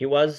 he was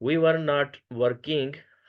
we were not working,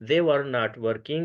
they were not working,